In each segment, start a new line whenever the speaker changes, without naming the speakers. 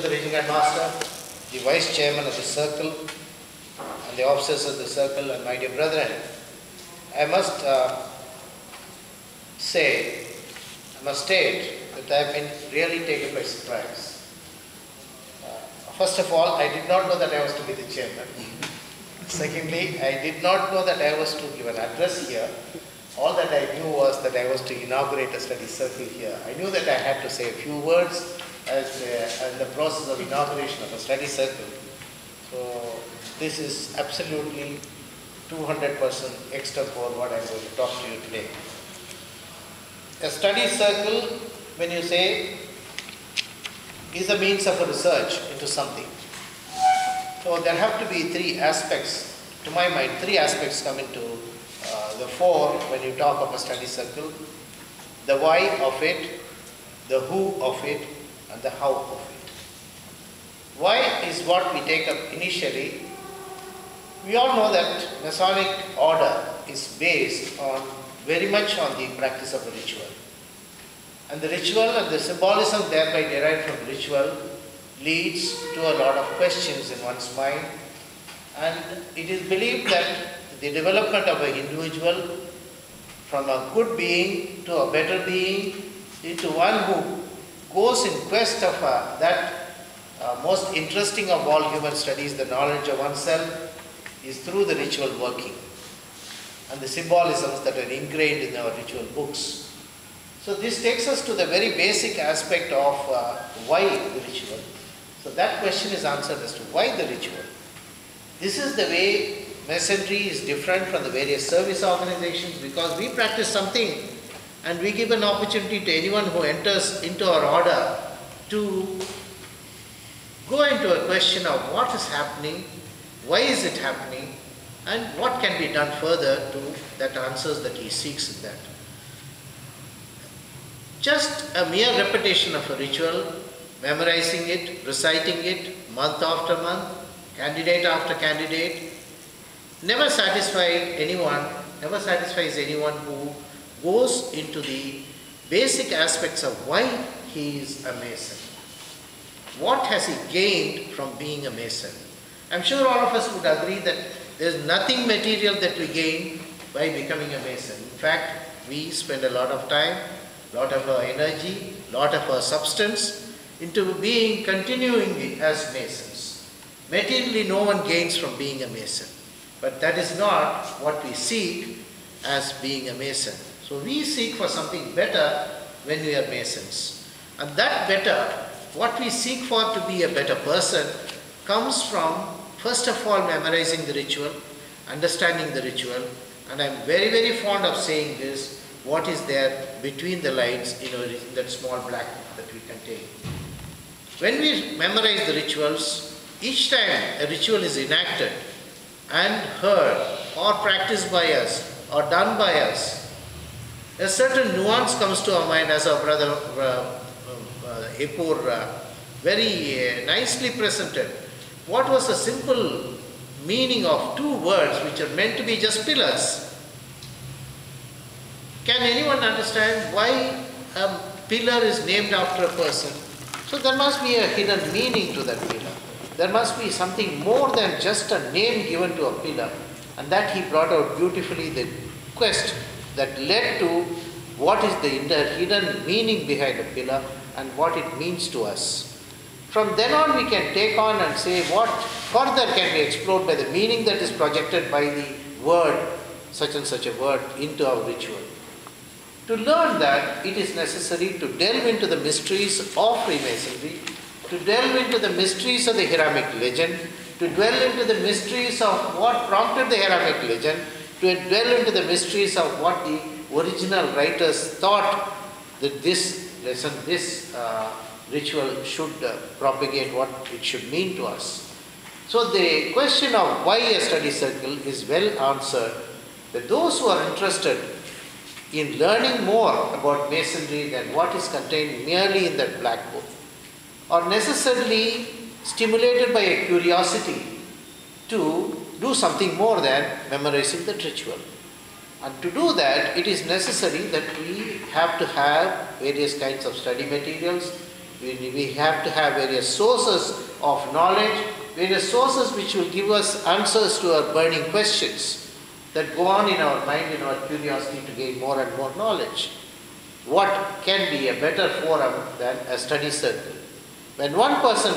the Regional Guide Master, the Vice Chairman of the Circle, and the officers of the Circle, and my dear brethren, I must state that I have been really taken by surprise. First of all, I did not know that I was to be the chairman. Secondly, I did not know that I was to give an address here. All that I knew was that I was to inaugurate a study circle here. I knew that I had to say a few words as in the process of inauguration of a study circle. So this is absolutely 200% extra for what I'm going to talk to you today. A study circle, when you say, is a means of a research into something. So there have to be three aspects, to my mind, three aspects come into the fore when you talk of a study circle: the why of it, the who of it, and the how of it. Why is what we take up initially. We all know that Masonic order is based on very much on the practice of a ritual. And the ritual and the symbolism thereby derived from the ritual leads to a lot of questions in one's mind. And it is believed that the development of an individual from a good being to a better being into one who goes in quest of that most interesting of all human studies, the knowledge of oneself, is through the ritual working and the symbolisms that are ingrained in our ritual books. So this takes us to the very basic aspect of why the ritual. So that question is answered as to why the ritual. This is the way Masonry is different from the various service organizations, because we practice something and we give an opportunity to anyone who enters into our order to go into a question of what is happening, why is it happening, and what can be done further to that answers that he seeks in that. Just a mere repetition of a ritual, memorizing it, reciting it month after month, candidate after candidate, never satisfies anyone who goes into the basic aspects of why he is a Mason. What has he gained from being a Mason? I'm sure all of us would agree that there's nothing material that we gain by becoming a Mason. In fact, we spend a lot of time, lot of our energy, lot of our substance into continuing as Masons. Materially, no one gains from being a Mason. But that is not what we seek as being a Mason. So we seek for something better when we are Masons. And that better, what we seek for to be a better person, comes from, first of all, memorizing the ritual, understanding the ritual, and I'm very, very fond of saying this, what is there between the lines in that small black book that we contain. When we memorize the rituals, each time a ritual is enacted and heard or practiced by us or done by us, a certain nuance comes to our mind, as our brother Epur very nicely presented. What was the simple meaning of two words which are meant to be just pillars? Can anyone understand why a pillar is named after a person? So there must be a hidden meaning to that pillar. There must be something more than just a name given to a pillar. And that he brought out beautifully, the quest that led to what is the hidden meaning behind a pillar and what it means to us. From then on, we can take on and say what further can be explored by the meaning that is projected by the word, such and such a word, into our ritual. To learn that, it is necessary to delve into the mysteries of Freemasonry, to delve into the mysteries of the Hiramic legend, to dwell into the mysteries of what prompted the Hiramic legend, to delve into the mysteries of what the original writers thought that this lesson, this ritual should propagate, what it should mean to us. So the question of why a study circle is well answered, that those who are interested in learning more about Masonry than what is contained merely in that black book, are necessarily stimulated by a curiosity to do something more than memorizing the ritual. And to do that, it is necessary that we have to have various kinds of study materials, We have to have various sources of knowledge, various sources which will give us answers to our burning questions that go on in our mind, in our curiosity to gain more and more knowledge. What can be a better forum than a study circle? When one person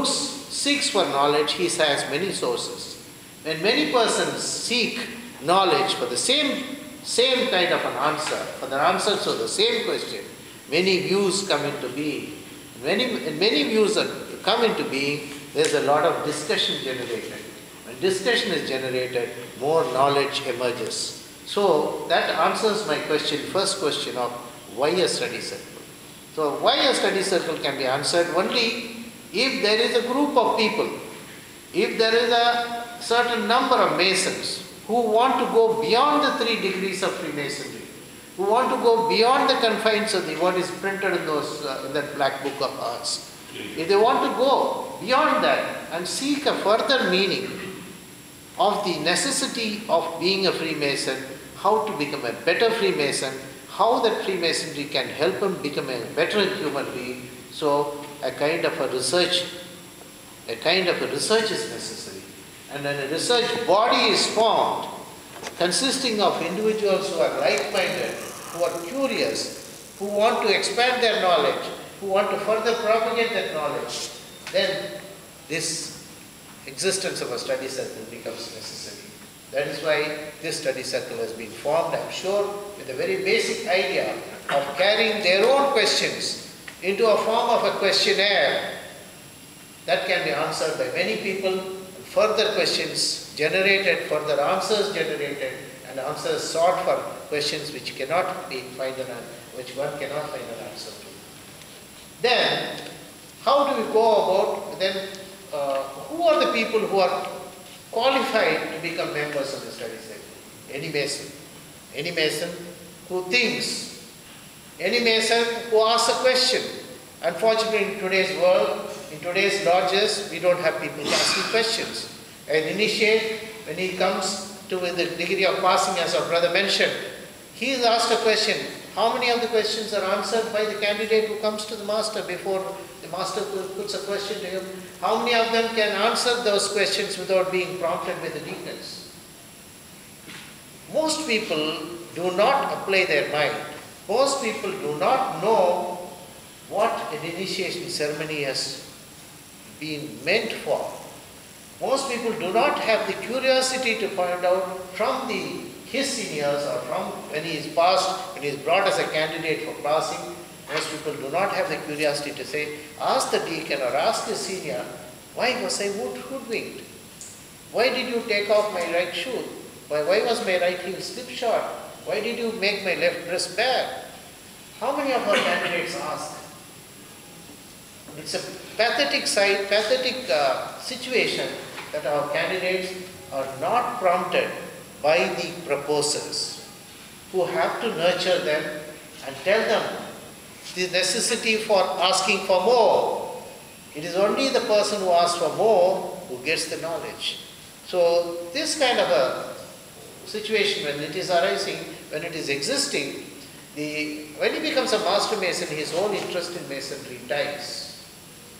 seeks for knowledge, he has many sources. When many persons seek knowledge for the same kind of an answer, for the answers to the same question, many views come into being. When many views come into being, there's a lot of discussion generated. When discussion is generated, more knowledge emerges. So that answers my question, first question of why a study circle. So why a study circle can be answered only if there is a group of people, if there is a certain number of Masons who want to go beyond the 3 degrees of Freemasonry, who want to go beyond the confines of what is printed in that black book of ours. If they want to go beyond that and seek a further meaning of the necessity of being a Freemason, how to become a better Freemason, how that Freemasonry can help him become a better human being, so a kind of a research is necessary. And when a research body is formed, consisting of individuals who are like-minded, who are curious, who want to expand their knowledge, who want to further propagate that knowledge, then this existence of a study circle becomes necessary. That is why this study circle has been formed, I'm sure, with a very basic idea of carrying their own questions into a form of a questionnaire that can be answered by many people, further questions generated, further answers generated, and answers sought for questions which one cannot find an answer to. Then, how do we go about, who are the people who are qualified to become members of the study circle? Any Mason who thinks, any Mason who asks a question. Unfortunately, in today's world, in today's lodges, we don't have people asking questions. An initiate, when he comes to the degree of passing, as our brother mentioned, he is asked a question. How many of the questions are answered by the candidate who comes to the master before the master puts a question to him? How many of them can answer those questions without being prompted with the deacons? Most people do not apply their mind. Most people do not know what an initiation ceremony has been meant for. Most people do not have the curiosity to find out from his seniors or from when he is passed, when he is brought as a candidate for passing. Most people do not have the curiosity to say, ask the deacon or ask the senior, why was I hoodwinked? Why did you take off my right shoe? Why was my right heel slip short? Why did you make my left breast bare? How many of our candidates ask? It's a pathetic situation that our candidates are not prompted by the proposers, who have to nurture them and tell them the necessity for asking for more. It is only the person who asks for more who gets the knowledge. So this kind of a situation, when it is arising, when it is existing, when he becomes a master mason, his own interest in masonry dies.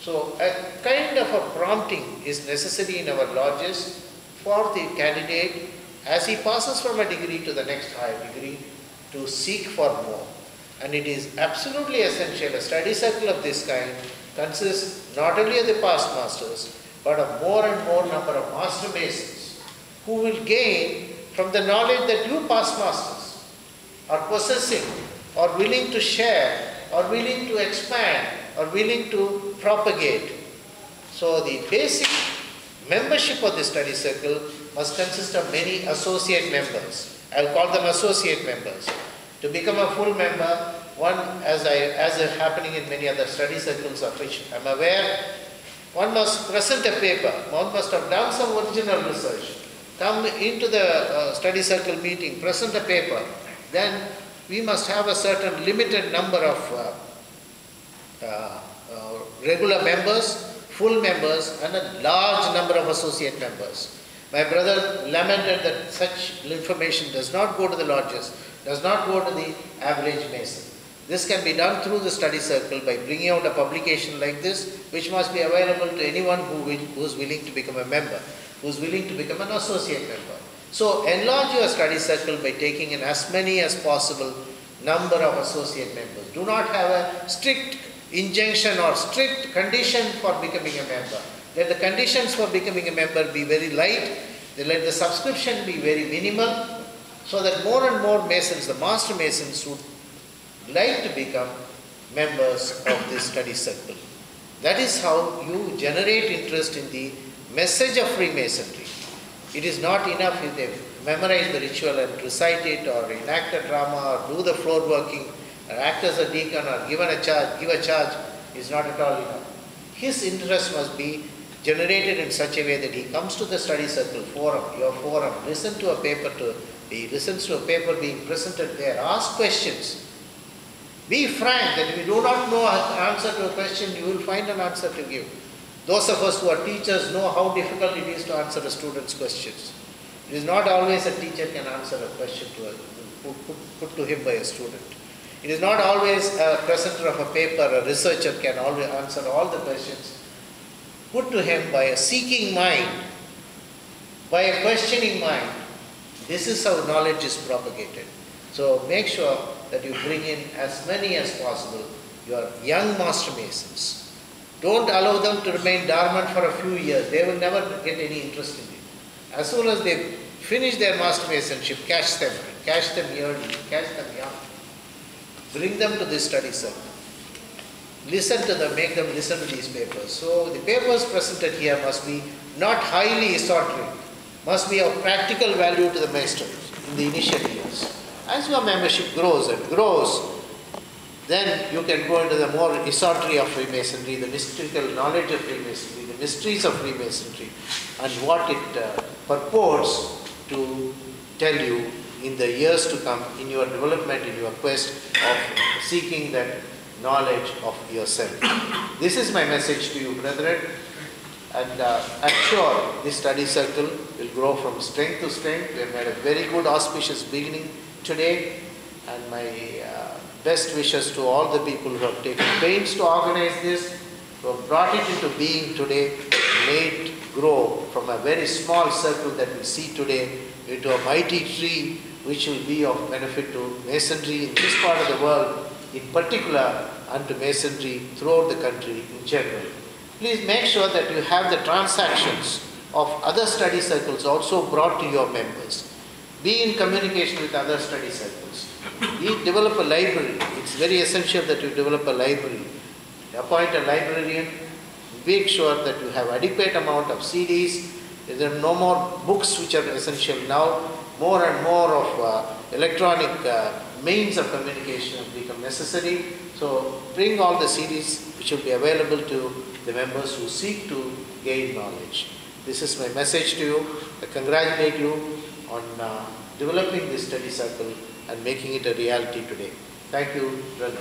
So a kind of a prompting is necessary in our lodges for the candidate as he passes from a degree to the next higher degree to seek for more. And it is absolutely essential. A study circle of this kind consists not only of the past masters, but of more and more number of master masons who will gain from the knowledge that you past masters are possessing, or willing to share, or willing to expand, or willing to propagate. So the basic membership of the study circle must consist of many associate members. I'll call them associate members. To become a full member, one, as is happening in many other study circles of which I'm aware, one must present a paper, one must have done some original research, come into the study circle meeting, present a paper, then we must have a certain limited number of regular members, full members, and a large number of associate members. My brother lamented that such information does not go to the lodges, does not go to the average mason. This can be done through the study circle by bringing out a publication like this, which must be available to anyone who is willing to become a member, who is willing to become an associate member. So enlarge your study circle by taking in as many as possible number of associate members. Do not have a strict injunction or strict condition for becoming a member. Let the conditions for becoming a member be very light. Let the subscription be very minimal, so that more and more Masons, the Master Masons, would like to become members of this study circle. That is how you generate interest in the message of Freemasonry. It is not enough if they memorize the ritual and recite it, or enact a drama, or do the floor working, or act as a deacon, or give a charge, is not at all enough. His interest must be generated in such a way that he comes to the study circle forum, your forum, listens to a paper being presented there, ask questions. Be frank that if you do not know an answer to a question, you will find an answer to give. Those of us who are teachers know how difficult it is to answer a student's questions. It is not always a teacher can answer a question put to him by a student. It is not always a presenter of a paper, a researcher can always answer all the questions put to him by a seeking mind, by a questioning mind. This is how knowledge is propagated. So make sure that you bring in as many as possible your young Master Masons. Don't allow them to remain dormant for a few years. They will never get any interest in it. As soon as they finish their Master Masonship, catch them early, catch them young. Bring them to this study circle. Listen to them, make them listen to these papers. So the papers presented here must be not highly esoteric, must be of practical value to the Master in the initial years. As your membership grows and grows, then you can go into the more esotery of Freemasonry, the mystical knowledge of Freemasonry, the mysteries of Freemasonry, and what it purports to tell you in the years to come in your development, in your quest of seeking that knowledge of yourself. This is my message to you, brethren, and I'm sure this study circle will grow from strength to strength. We have had a very good auspicious beginning today, and my best wishes to all the people who have taken pains to organize this, who have brought it into being today, made it grow from a very small circle that we see today into a mighty tree which will be of benefit to Masonry in this part of the world in particular, and to Masonry throughout the country in general. Please make sure that you have the transactions of other study circles also brought to your members. Be in communication with other study circles. Develop a library. It's very essential that you develop a library. Appoint a librarian. Make sure that you have adequate amount of CDs. There are no more books which are essential now. More and more of electronic means of communication have become necessary. So bring all the CDs which will be available to the members who seek to gain knowledge. This is my message to you. I congratulate you on developing this study circle and making it a reality today. Thank you, brother.